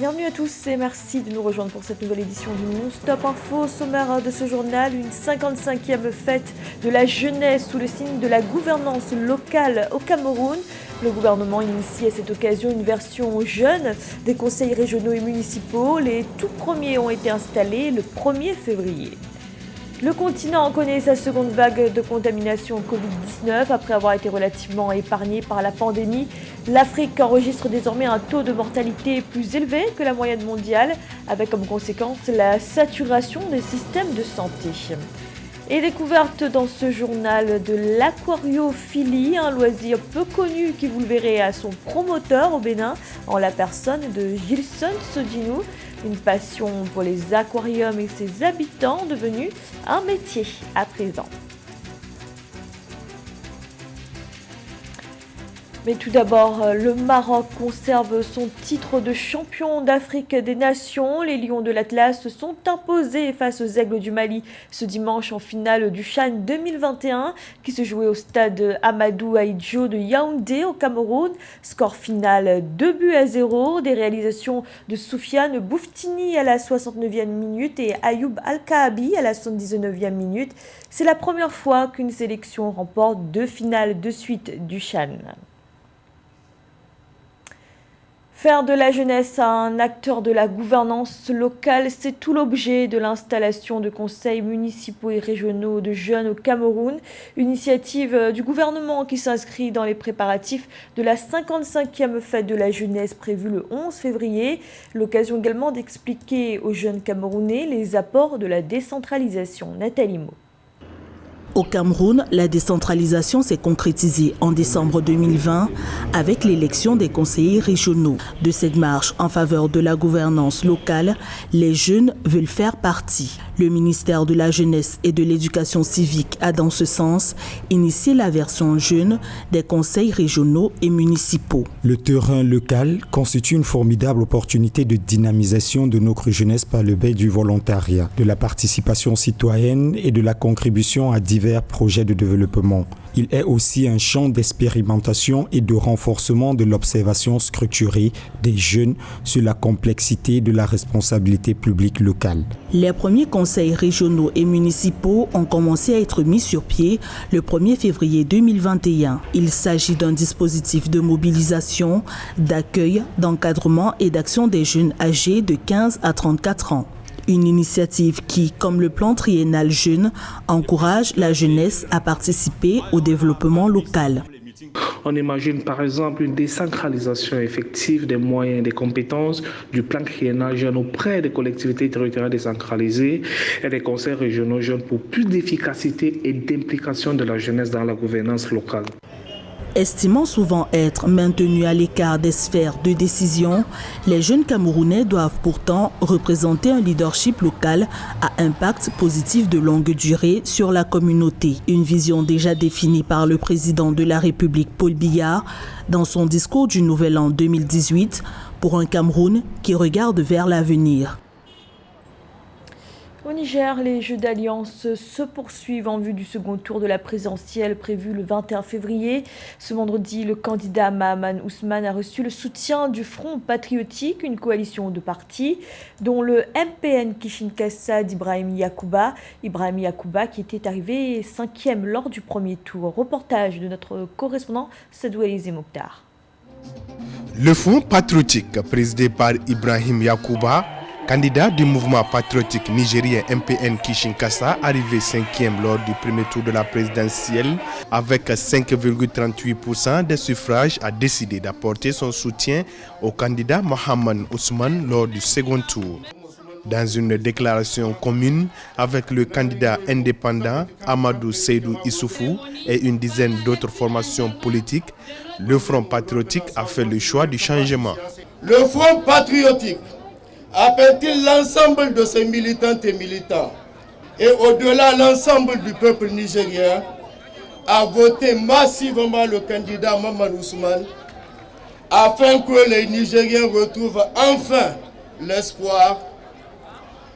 Bienvenue à tous et merci de nous rejoindre pour cette nouvelle édition du Non-Stop Info. Au sommaire de ce journal, une 55e fête de la jeunesse sous le signe de la gouvernance locale au Cameroun. Le gouvernement initie à cette occasion une version jeune des conseils régionaux et municipaux. Les tout premiers ont été installés le 1er février. Le continent connaît sa seconde vague de contamination au Covid-19 après avoir été relativement épargné par la pandémie. L'Afrique enregistre désormais un taux de mortalité plus élevé que la moyenne mondiale, avec comme conséquence la saturation des systèmes de santé. Et découverte dans ce journal de l'aquariophilie, un loisir peu connu qui, vous le verrez, a son promoteur au Bénin, en la personne de Gilson Sodinou. Une passion pour les aquariums et ses habitants devenue un métier à présent. Mais tout d'abord, le Maroc conserve son titre de champion d'Afrique des Nations. Les Lions de l'Atlas se sont imposés face aux Aigles du Mali ce dimanche en finale du CHAN 2021 qui se jouait au stade Amadou Ahidjo de Yaoundé au Cameroun. Score final 2-0, des réalisations de Soufiane Bouftini à la 69e minute et Ayoub Al-Kaabi à la 79e minute. C'est la première fois qu'une sélection remporte 2 finales de suite du CHAN. Faire de la jeunesse un acteur de la gouvernance locale, c'est tout l'objet de l'installation de conseils municipaux et régionaux de jeunes au Cameroun. Une initiative du gouvernement qui s'inscrit dans les préparatifs de la 55e fête de la jeunesse prévue le 11 février. L'occasion également d'expliquer aux jeunes Camerounais les apports de la décentralisation. Nathalie Mo. Au Cameroun, la décentralisation s'est concrétisée en décembre 2020 avec l'élection des conseillers régionaux. De cette marche en faveur de la gouvernance locale, les jeunes veulent faire partie. Le ministère de la Jeunesse et de l'Éducation civique a dans ce sens initié la version jeune des conseils régionaux et municipaux. Le terrain local constitue une formidable opportunité de dynamisation de notre jeunesse par le biais du volontariat, de la participation citoyenne et de la contribution à divers projets de développement. Il est aussi un champ d'expérimentation et de renforcement de l'observation structurée des jeunes sur la complexité de la responsabilité publique locale. Les premiers conseils régionaux et municipaux ont commencé à être mis sur pied le 1er février 2021. Il s'agit d'un dispositif de mobilisation, d'accueil, d'encadrement et d'action des jeunes âgés de 15 à 34 ans. Une initiative qui, comme le plan triennal jeune, encourage la jeunesse à participer au développement local. On imagine par exemple une décentralisation effective des moyens et des compétences du plan triennal jeune auprès des collectivités territoriales décentralisées et des conseils régionaux jeunes pour plus d'efficacité et d'implication de la jeunesse dans la gouvernance locale. Estimant souvent être maintenus à l'écart des sphères de décision, les jeunes Camerounais doivent pourtant représenter un leadership local à impact positif de longue durée sur la communauté. Une vision déjà définie par le président de la République Paul Biya dans son discours du Nouvel An 2018 pour un Cameroun qui regarde vers l'avenir. Au Niger, les jeux d'alliance se poursuivent en vue du second tour de la présidentielle prévue le 21 février. Ce vendredi, le candidat Mahaman Ousmane a reçu le soutien du Front patriotique, une coalition de partis, dont le MPN Kishinkasa d'Ibrahim Yacouba. Ibrahim Yacouba qui était arrivé 5e lors du premier tour. Reportage de notre correspondant Sadou Elizé Mokhtar. Le Front patriotique, présidé par Ibrahim Yacouba, candidat du mouvement patriotique nigérien MPN Kishinkasa, arrivé 5e lors du premier tour de la présidentielle avec 5,38% des suffrages, a décidé d'apporter son soutien au candidat Mahaman Ousmane lors du second tour. Dans une déclaration commune avec le candidat indépendant Amadou Seydou Issoufou et une dizaine d'autres formations politiques, le Front patriotique a fait le choix du changement. Le Front patriotique appelle-t-il l'ensemble de ses militantes et militants et au-delà l'ensemble du peuple nigérien à voter massivement le candidat Mahaman Ousmane afin que les Nigériens retrouvent enfin l'espoir,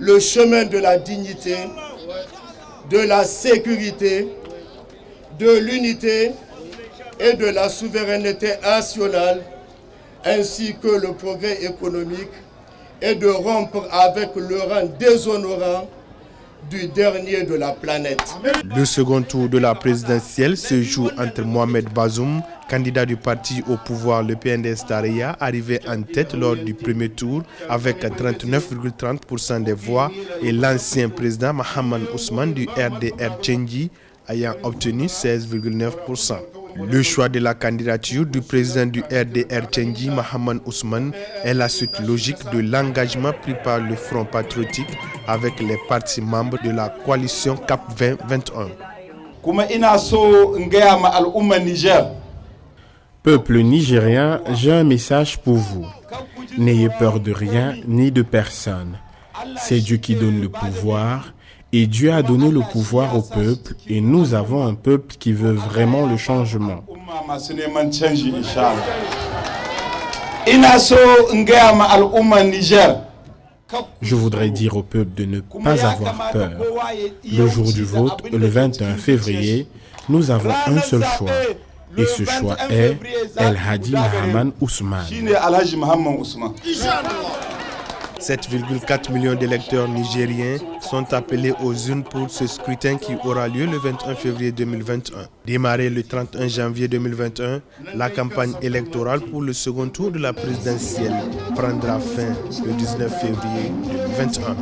le chemin de la dignité, de la sécurité, de l'unité et de la souveraineté nationale, ainsi que le progrès économique et de rompre avec le rang déshonorant du dernier de la planète. Le second tour de la présidentielle se joue entre Mohamed Bazoum, candidat du parti au pouvoir, le PNDS Taraya, arrivé en tête lors du premier tour avec 39,30% des voix, et l'ancien président Mahaman Ousmane du RDR Tchengi ayant obtenu 16,9%. Le choix de la candidature du président du RDR Tchengi, Mahaman Ousmane, est la suite logique de l'engagement pris par le Front patriotique avec les partis membres de la coalition CAP 2021. Peuple nigérien, j'ai un message pour vous. N'ayez peur de rien ni de personne. C'est Dieu qui donne le pouvoir. Et Dieu a donné le pouvoir au peuple et nous avons un peuple qui veut vraiment le changement. Je voudrais dire au peuple de ne pas avoir peur. Le jour du vote, le 21 février, nous avons un seul choix. Et ce choix est El Hadi Mahaman Ousmane. 7,4 millions d'électeurs nigériens sont appelés aux urnes pour ce scrutin qui aura lieu le 21 février 2021. Démarrée le 31 janvier 2021, la campagne électorale pour le second tour de la présidentielle prendra fin le 19 février 2021.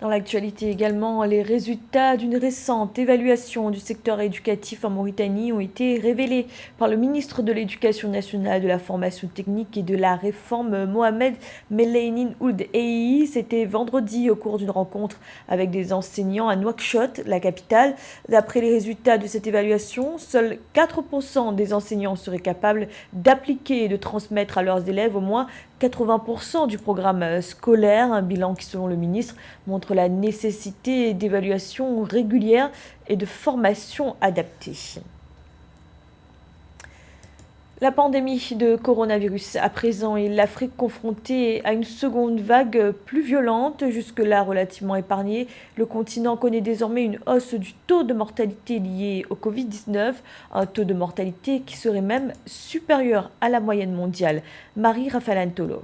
Dans l'actualité également, les résultats d'une récente évaluation du secteur éducatif en Mauritanie ont été révélés par le ministre de l'Éducation nationale, de la formation technique et de la réforme, Mohamed Melainin Ould Ei. C'était vendredi au cours d'une rencontre avec des enseignants à Nouakchott, la capitale. D'après les résultats de cette évaluation, seuls 4% des enseignants seraient capables d'appliquer et de transmettre à leurs élèves au moins 80% du programme scolaire, un bilan qui, selon le ministre, montre la nécessité d'évaluation régulière et de formation adaptée. La pandémie de coronavirus à présent et l'Afrique confrontée à une seconde vague plus violente, jusque-là relativement épargnée. Le continent connaît désormais une hausse du taux de mortalité lié au Covid-19, un taux de mortalité qui serait même supérieur à la moyenne mondiale. Marie-Raphaël Antolo.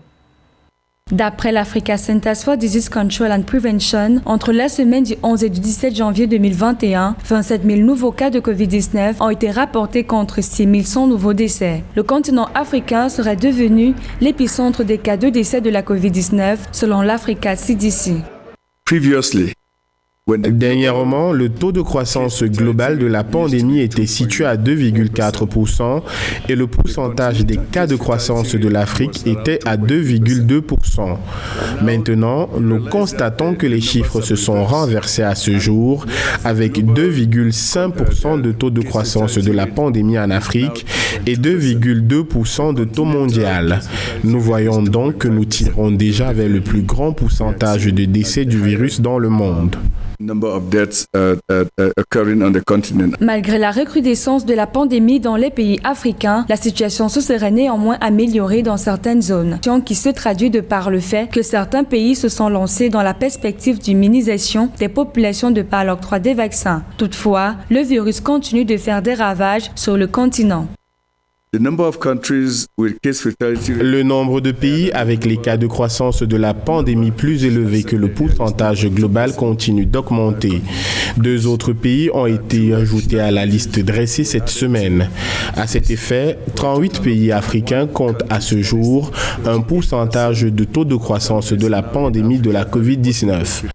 D'après l'Africa Centers for Disease Control and Prevention, entre la semaine du 11 et du 17 janvier 2021, 27 000 nouveaux cas de COVID-19 ont été rapportés contre 6 100 nouveaux décès. Le continent africain serait devenu l'épicentre des cas de décès de la COVID-19 selon l'Africa CDC. Dernièrement, le taux de croissance global de la pandémie était situé à 2,4% et le pourcentage des cas de croissance de l'Afrique était à 2,2%. Maintenant, nous constatons que les chiffres se sont renversés à ce jour avec 2,5% de taux de croissance de la pandémie en Afrique et 2,2% de taux mondial. Nous voyons donc que nous tirons déjà vers le plus grand pourcentage de décès du virus dans le monde. Malgré la recrudescence de la pandémie dans les pays africains, la situation se serait néanmoins améliorée dans certaines zones, qui se traduit de par le fait que certains pays se sont lancés dans la perspective d'immunisation des populations de par l'octroi des vaccins. Toutefois, le virus continue de faire des ravages sur le continent. Le nombre de pays avec les cas de croissance de la pandémie plus élevés que le pourcentage global continue d'augmenter. 2 autres pays ont été ajoutés à la liste dressée cette semaine. À cet effet, 38 pays africains comptent à ce jour un pourcentage de taux de croissance de la pandémie de la COVID-19.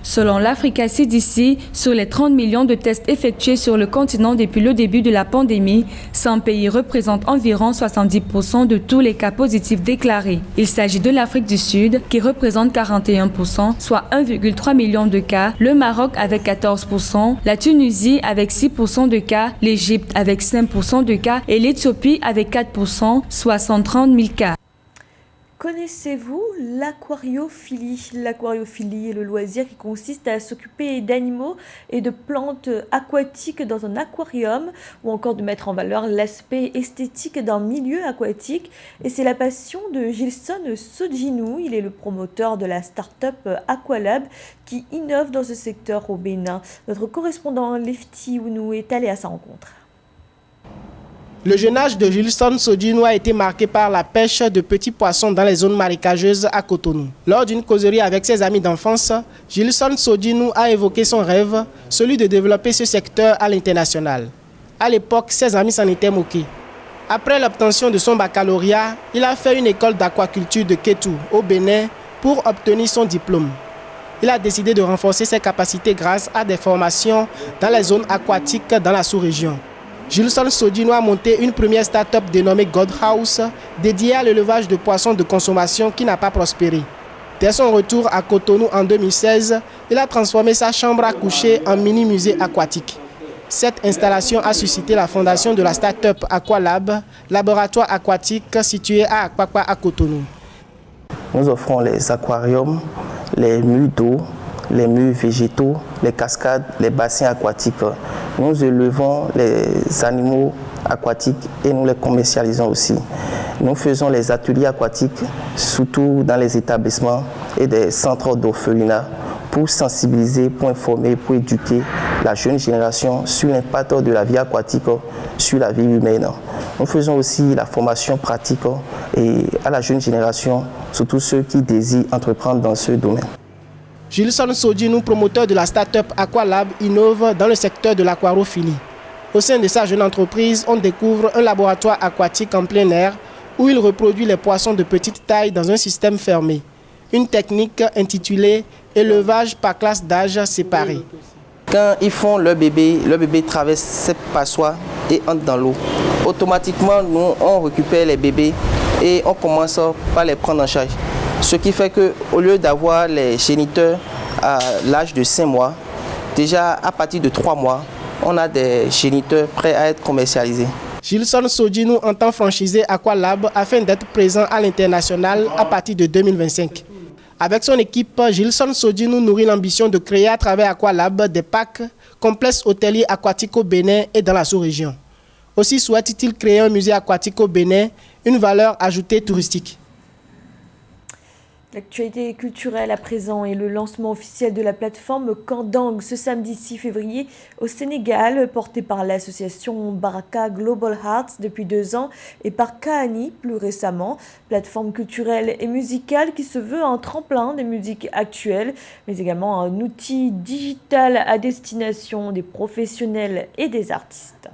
Selon l'Africa CDC, sur les 30 millions de tests effectués sur le continent depuis le début de la pandémie, 100 pays représentent environ 70% de tous les cas positifs déclarés. Il s'agit de l'Afrique du Sud, qui représente 41%, soit 1,3 million de cas, le Maroc avec 14%, la Tunisie avec 6% de cas, l'Égypte avec 5% de cas et l'Éthiopie avec 4%, soit 130 000 cas. Connaissez-vous l'aquariophilie? L'aquariophilie est le loisir qui consiste à s'occuper d'animaux et de plantes aquatiques dans un aquarium ou encore de mettre en valeur l'aspect esthétique d'un milieu aquatique. Et c'est la passion de Gilson Sodjinou. Il est le promoteur de la start-up Aqualab qui innove dans ce secteur au Bénin. Notre correspondant Lefty Ounou est allé à sa rencontre. Le jeune âge de Gilson Sodjinou a été marqué par la pêche de petits poissons dans les zones marécageuses à Cotonou. Lors d'une causerie avec ses amis d'enfance, Gilson Sodjinou a évoqué son rêve, celui de développer ce secteur à l'international. À l'époque, ses amis s'en étaient moqués. Après l'obtention de son baccalauréat, il a fait une école d'aquaculture de Kétou, au Bénin, pour obtenir son diplôme. Il a décidé de renforcer ses capacités grâce à des formations dans les zones aquatiques dans la sous-région. Gilson Sodjinou a monté une première start-up dénommée God House, dédiée à l'élevage de poissons de consommation qui n'a pas prospéré. Dès son retour à Cotonou en 2016, il a transformé sa chambre à coucher en mini-musée aquatique. Cette installation a suscité la fondation de la start-up Aqualab, laboratoire aquatique situé à Akpakpa à Cotonou. Nous offrons les aquariums, les murs d'eau, les murs végétaux, les cascades, les bassins aquatiques. Nous élevons les animaux aquatiques et nous les commercialisons aussi. Nous faisons les ateliers aquatiques, surtout dans les établissements et des centres d'orphelinat, pour sensibiliser, pour informer, pour éduquer la jeune génération sur l'impact de la vie aquatique sur la vie humaine. Nous faisons aussi la formation pratique et à la jeune génération, surtout ceux qui désirent entreprendre dans ce domaine. Gilson Sodjinou, promoteur de la start-up Aqualab, innove dans le secteur de l'aquarophilie. Au sein de sa jeune entreprise, on découvre un laboratoire aquatique en plein air où il reproduit les poissons de petite taille dans un système fermé. Une technique intitulée élevage par classe d'âge séparée. Quand ils font leur bébé traverse cette passoire et entre dans l'eau. Automatiquement, nous, on récupère les bébés et on commence par les prendre en charge. Ce qui fait qu'au lieu d'avoir les géniteurs à l'âge de 5 mois, déjà à partir de 3 mois, on a des géniteurs prêts à être commercialisés. Gilson Sodjinou entend franchiser Aqualab afin d'être présent à l'international à partir de 2025. Avec son équipe, Gilson Sodjinou nourrit l'ambition de créer à travers Aqualab des parcs, complexes hôteliers aquatiques au Bénin et dans la sous-région. Aussi souhaite-t-il créer un musée aquatique au Bénin, une valeur ajoutée touristique. L'actualité culturelle à présent et le lancement officiel de la plateforme Kandang ce samedi 6 février au Sénégal, portée par l'association Baraka Global Arts depuis 2 ans et par Kahani plus récemment. Plateforme culturelle et musicale qui se veut un tremplin des musiques actuelles, mais également un outil digital à destination des professionnels et des artistes.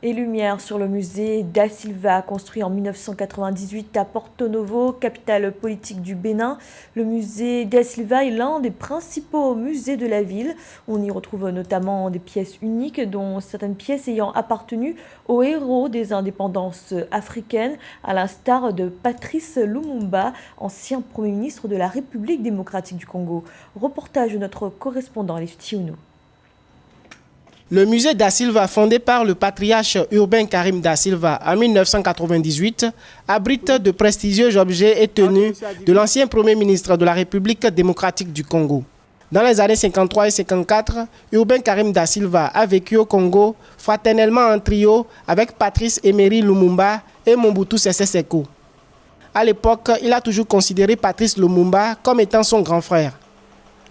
Et lumière sur le musée Da Silva, construit en 1998 à Porto Novo, capitale politique du Bénin. Le musée Da Silva est l'un des principaux musées de la ville. On y retrouve notamment des pièces uniques, dont certaines pièces ayant appartenu aux héros des indépendances africaines, à l'instar de Patrice Lumumba, ancien Premier ministre de la République démocratique du Congo. Reportage de notre correspondant Lefty Ounou. Le musée Da Silva, fondé par le patriarche urbain Karim Da Silva en 1998, abrite de prestigieux objets et tenues de l'ancien Premier ministre de la République démocratique du Congo. Dans les années 53 et 54, Urbain Karim Da Silva a vécu au Congo fraternellement en trio avec Patrice Emery Lumumba et Mobutu Sese Seko. À l'époque, il a toujours considéré Patrice Lumumba comme étant son grand frère.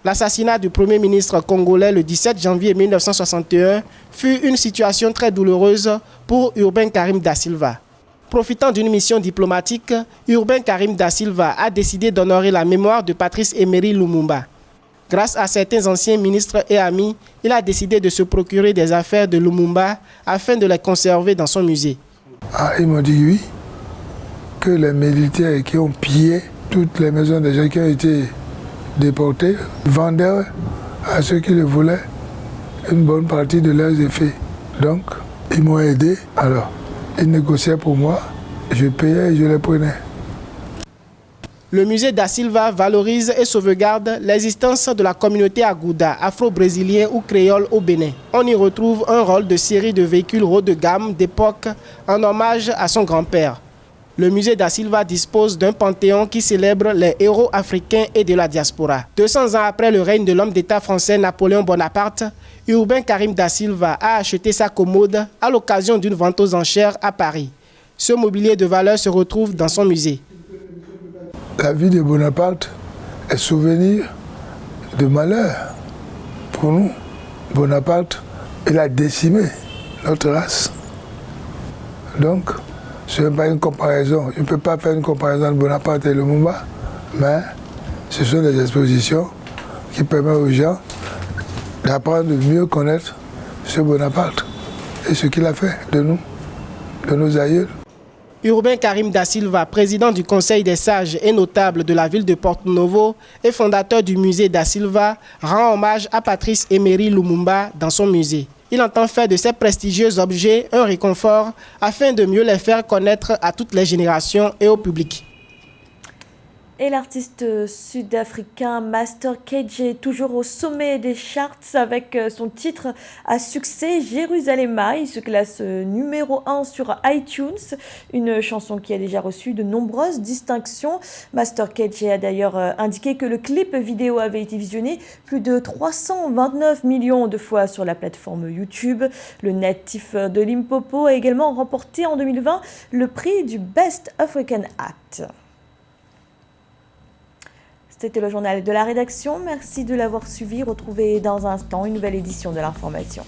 L'assassinat du Premier ministre congolais le 17 janvier 1961 fut une situation très douloureuse pour Urbain Karim Da Silva. Profitant d'une mission diplomatique, Urbain Karim Da Silva a décidé d'honorer la mémoire de Patrice Emery Lumumba. Grâce à certains anciens ministres et amis, il a décidé de se procurer des affaires de Lumumba afin de les conserver dans son musée. Ils m'ont dit oui, que les militaires qui ont pillé toutes les maisons des gens qui ont été déportés vendaient à ceux qui le voulaient une bonne partie de leurs effets. Donc, ils m'ont aidé. Alors, ils négociaient pour moi, je payais et je les prenais. Le musée Da Silva valorise et sauvegarde l'existence de la communauté Agouda, afro-brésilien ou créole au Bénin. On y retrouve un rôle de série de véhicules haut de gamme d'époque en hommage à son grand-père. Le musée Da Silva dispose d'un panthéon qui célèbre les héros africains et de la diaspora. 200 ans après le règne de l'homme d'État français Napoléon Bonaparte, Urbain Karim Da Silva a acheté sa commode à l'occasion d'une vente aux enchères à Paris. Ce mobilier de valeur se retrouve dans son musée. La vie de Bonaparte est souvenir de malheur pour nous. Bonaparte, il a décimé notre race. Donc, ce n'est pas une comparaison. Je ne peux pas faire une comparaison de Bonaparte et Lumumba, mais ce sont des expositions qui permettent aux gens d'apprendre de mieux connaître ce Bonaparte et ce qu'il a fait de nous, de nos aïeux. Urbain Karim da Silva, président du Conseil des sages et notable de la ville de Porto Novo et fondateur du musée da Silva, rend hommage à Patrice Emery Lumumba dans son musée. Il entend faire de ces prestigieux objets un réconfort afin de mieux les faire connaître à toutes les générations et au public. Et l'artiste sud-africain Master KG est toujours au sommet des charts avec son titre à succès Jérusalema. Il se classe numéro 1 sur iTunes, une chanson qui a déjà reçu de nombreuses distinctions. Master KG a d'ailleurs indiqué que le clip vidéo avait été visionné plus de 329 millions de fois sur la plateforme YouTube. Le natif de Limpopo a également remporté en 2020 le prix du Best African Act. C'était le journal de la rédaction. Merci de l'avoir suivi. Retrouvez dans un instant une nouvelle édition de l'information.